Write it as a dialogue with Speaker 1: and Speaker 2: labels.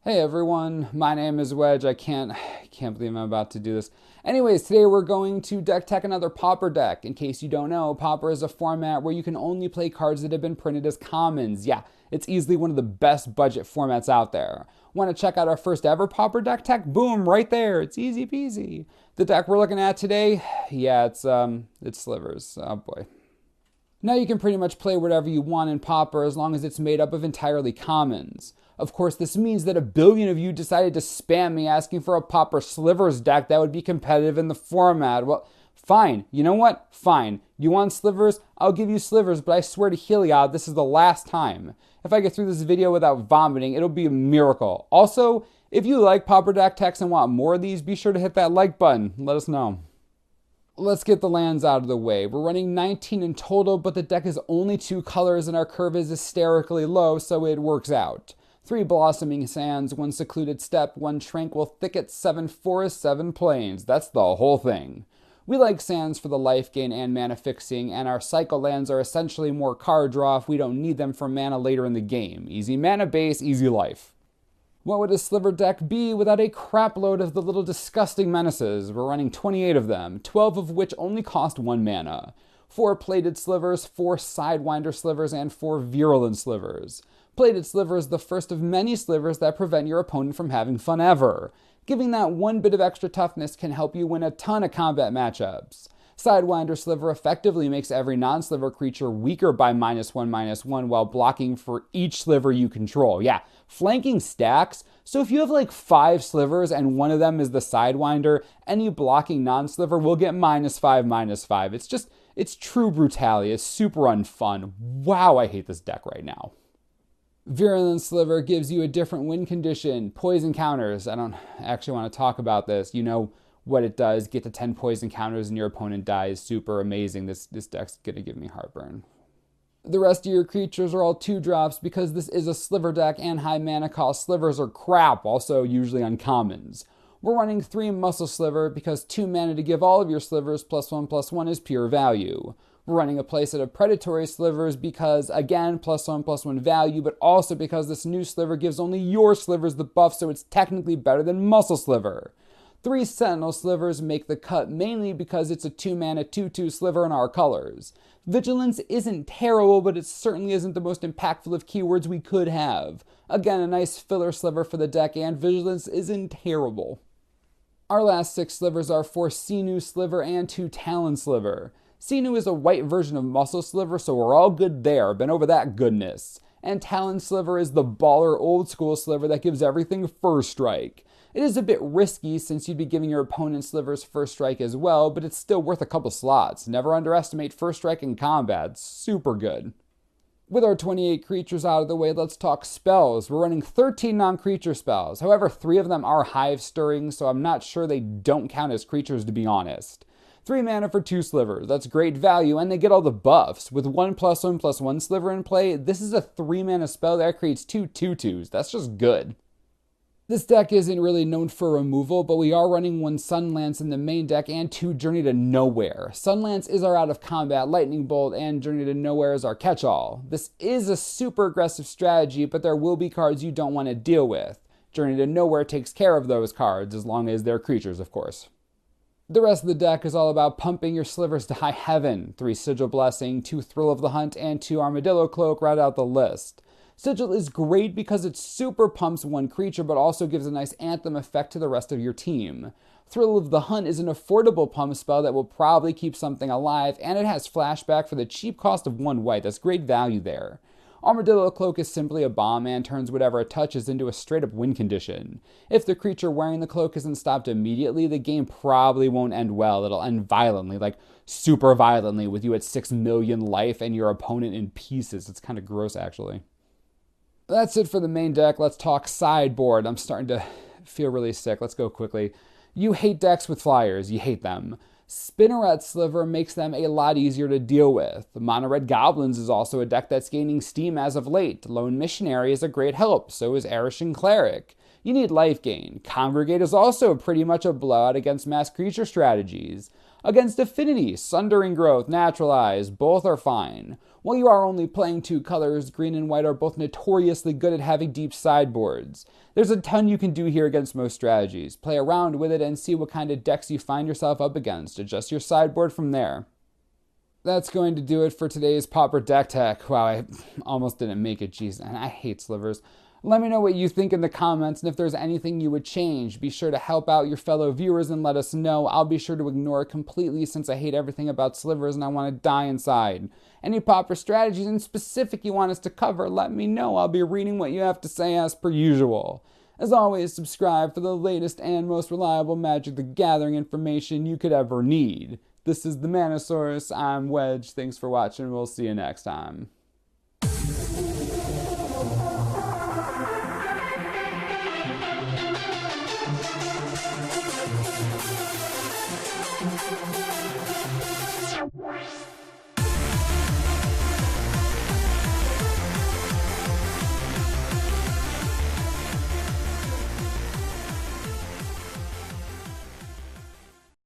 Speaker 1: Hey everyone, my name is Wedge. I can't believe I'm about to do this. Anyways, today we're going to deck tech another Pauper deck. In case you don't know, Pauper is a format where you can only play cards that have been printed as commons. Yeah, it's easily one of the best budget formats out there. Want to check out our first ever Pauper deck tech? Boom, right there. It's easy peasy. The deck we're looking at today, yeah, it's Slivers. Oh boy. Now you can pretty much play whatever you want in Pauper as long as it's made up of entirely commons. Of course, this means that a billion of you decided to spam me asking for a Pauper Slivers deck that would be competitive in the format. Well, fine. You know what? Fine. You want Slivers? I'll give you Slivers, but I swear to Heliod, this is the last time. If I get through this video without vomiting, it'll be a miracle. Also, if you like Pauper deck techs and want more of these, be sure to hit that like button. Let us know. Let's get the lands out of the way. We're running 19 in total, but the deck is only 2 colors and our curve is hysterically low, so it works out. 3 Blossoming Sands, 1 Secluded Steppe, 1 Tranquil Thicket, 7 Forests, 7 Plains. That's the whole thing. We like sands for the life gain and mana fixing, and our cycle lands are essentially more card draw if we don't need them for mana later in the game. Easy mana base, easy life. What would a Sliver deck be without a crapload of the little disgusting menaces? We're running 28 of them, 12 of which only cost 1 mana. 4 Plated Slivers, 4 Sidewinder Slivers, and 4 Virulent Slivers. Plated Sliver is the first of many slivers that prevent your opponent from having fun ever. Giving that one bit of extra toughness can help you win a ton of combat matchups. Sidewinder Sliver effectively makes every non-sliver creature weaker by -1/-1 while blocking for each sliver you control. Yeah, flanking stacks. So if you have like 5 slivers and one of them is the Sidewinder, any blocking non-sliver will get -5/-5. It's true brutality. It's super unfun. Wow, I hate this deck right now. Virulent Sliver gives you a different win condition. Poison counters. I don't actually want to talk about this. You know what it does. Get to 10 poison counters and your opponent dies. Super amazing. This deck's going to give me heartburn. The rest of your creatures are all 2-drops because this is a Sliver deck and high mana cost slivers are crap, also usually uncommons. We're running 3 Muscle Sliver because 2 mana to give all of your slivers +1/+1 is pure value. We're running a playset of Predatory Slivers because, again, +1/+1 value, but also because this new sliver gives only your slivers the buff, so it's technically better than Muscle Sliver. 3 Sentinel Slivers make the cut mainly because it's a 2 mana 2/2 sliver in our colors. Vigilance isn't terrible, but it certainly isn't the most impactful of keywords we could have. Again, a nice filler sliver for the deck, and Vigilance isn't terrible. Our last 6 slivers are 4 Sinew Sliver and 2 Talon Sliver. Sinew is a white version of Muscle Sliver, so we're all good there. Been over that goodness. And Talon Sliver is the baller old school sliver that gives everything first strike. It is a bit risky since you'd be giving your opponent's slivers first strike as well, but it's still worth a couple slots. Never underestimate first strike in combat. Super good. With our 28 creatures out of the way, let's talk spells. We're running 13 non-creature spells. However, 3 of them are Hive Stirrings, so I'm not sure they don't count as creatures, to be honest. 3 mana for 2 slivers. That's great value, and they get all the buffs. With 1 +1/+1 sliver in play, this is a 3 mana spell that creates 2 2/2s. That's just good. This deck isn't really known for removal, but we are running 1 Sunlance in the main deck and 2 Journey to Nowhere. Sunlance is our out of combat lightning bolt, and Journey to Nowhere is our catch-all. This is a super aggressive strategy, but there will be cards you don't want to deal with. Journey to Nowhere takes care of those cards, as long as they're creatures, of course. The rest of the deck is all about pumping your slivers to high heaven. 3 Sigil Blessing, 2 Thrill of the Hunt, and 2 Armadillo Cloak round out the list. Sigil is great because it super pumps one creature, but also gives a nice anthem effect to the rest of your team. Thrill of the Hunt is an affordable pump spell that will probably keep something alive, and it has flashback for the cheap cost of 1 white. That's great value there. Armadillo Cloak is simply a bomb and turns whatever it touches into a straight-up win condition. If the creature wearing the cloak isn't stopped immediately, the game probably won't end well. It'll end violently, like super violently, with you at 6 million life and your opponent in pieces. It's kind of gross, actually. That's it for the main deck. Let's talk sideboard. I'm starting to feel really sick. Let's go quickly. You hate decks with flyers. You hate them. Spinneret Sliver makes them a lot easier to deal with. Mono Red Goblins is also a deck that's gaining steam as of late. Lone Missionary is a great help, so is Arishan Cleric. You need life gain. Congregate is also pretty much a blowout against mass creature strategies. Against Affinity, Sundering Growth, Naturalize, both are fine. While you are only playing 2 colors, green and white are both notoriously good at having deep sideboards. There's a ton you can do here against most strategies. Play around with it and see what kind of decks you find yourself up against. Adjust your sideboard from there. That's going to do it for today's Pauper deck tech. Wow, I almost didn't make it, jeez, and I hate slivers. Let me know what you think in the comments, and if there's anything you would change, be sure to help out your fellow viewers and let us know. I'll be sure to ignore it completely since I hate everything about slivers and I want to die inside. Any Pauper strategies in specific you want us to cover, let me know. I'll be reading what you have to say as per usual. As always, subscribe for the latest and most reliable Magic the Gathering information you could ever need. This is the Manosaurus. I'm Wedge. Thanks for watching. We'll see you next time.
Speaker 2: What?